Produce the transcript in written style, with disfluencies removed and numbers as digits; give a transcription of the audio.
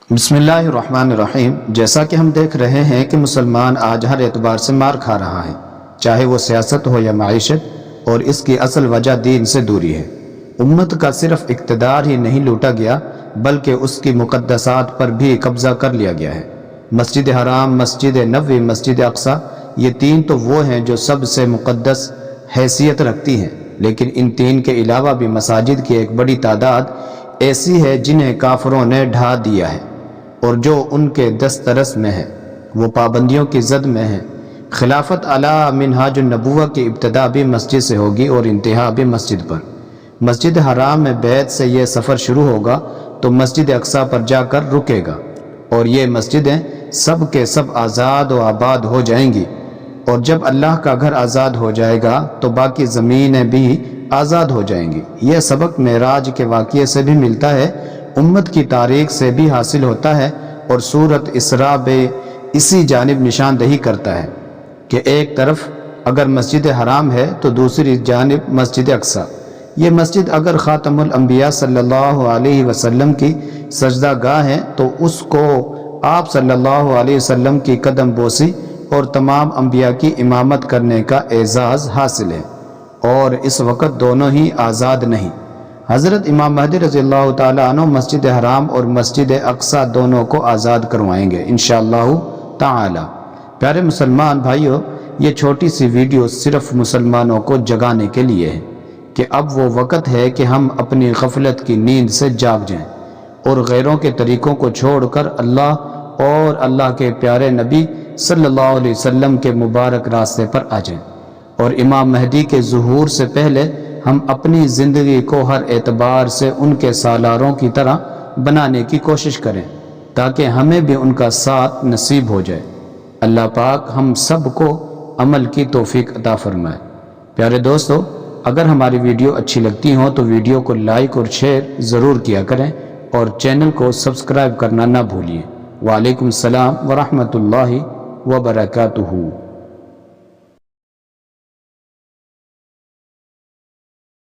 بسم اللہ الرحمن الرحیم۔ جیسا کہ ہم دیکھ رہے ہیں کہ مسلمان آج ہر اعتبار سے مار کھا رہا ہے، چاہے وہ سیاست ہو یا معیشت، اور اس کی اصل وجہ دین سے دوری ہے۔ امت کا صرف اقتدار ہی نہیں لوٹا گیا بلکہ اس کی مقدسات پر بھی قبضہ کر لیا گیا ہے۔ مسجد حرام، مسجد نبوی، مسجد اقصی، یہ تین تو وہ ہیں جو سب سے مقدس حیثیت رکھتی ہیں، لیکن ان تین کے علاوہ بھی مساجد کی ایک بڑی تعداد ایسی ہے جنہیں کافروں نے ڈھا دیا ہے، اور جو ان کے دسترس میں ہے وہ پابندیوں کی زد میں ہیں۔ خلافت علی منہاج النبوہ کی ابتدا بھی مسجد سے ہوگی اور انتہا بھی مسجد پر۔ مسجد حرام میں بیعت سے یہ سفر شروع ہوگا تو مسجد اقصی پر جا کر رکے گا، اور یہ مسجدیں سب کے سب آزاد و آباد ہو جائیں گی، اور جب اللہ کا گھر آزاد ہو جائے گا تو باقی زمینیں بھی آزاد ہو جائیں گی۔ یہ سبق معراج کے واقعے سے بھی ملتا ہے، امت کی تاریخ سے بھی حاصل ہوتا ہے، اور سورۃ اسراء بھی اسی جانب نشاندہی کرتا ہے کہ ایک طرف اگر مسجد حرام ہے تو دوسری جانب مسجد اقصی۔ یہ مسجد اگر خاتم الانبیاء صلی اللہ علیہ وسلم کی سجدہ گاہ ہے تو اس کو آپ صلی اللہ علیہ وسلم کی قدم بوسی اور تمام انبیاء کی امامت کرنے کا اعزاز حاصل ہے، اور اس وقت دونوں ہی آزاد نہیں۔ حضرت امام مہدی رضی اللہ تعالیٰ عنہ مسجد حرام اور مسجد اقصی دونوں کو آزاد کروائیں گے انشاءاللہ تعالی۔ پیارے مسلمان بھائیوں، یہ چھوٹی سی ویڈیو صرف مسلمانوں کو جگانے کے لیے ہے کہ اب وہ وقت ہے کہ ہم اپنی غفلت کی نیند سے جاگ جائیں اور غیروں کے طریقوں کو چھوڑ کر اللہ اور اللہ کے پیارے نبی صلی اللہ علیہ وسلم کے مبارک راستے پر آ جائیں، اور امام مہدی کے ظہور سے پہلے ہم اپنی زندگی کو ہر اعتبار سے ان کے سالاروں کی طرح بنانے کی کوشش کریں تاکہ ہمیں بھی ان کا ساتھ نصیب ہو جائے۔ اللہ پاک ہم سب کو عمل کی توفیق عطا فرمائے۔ پیارے دوستو، اگر ہماری ویڈیو اچھی لگتی ہوں تو ویڈیو کو لائک اور شیئر ضرور کیا کریں، اور چینل کو سبسکرائب کرنا نہ بھولیے۔ وعلیکم السلام ورحمۃ اللہ وبرکاتہ۔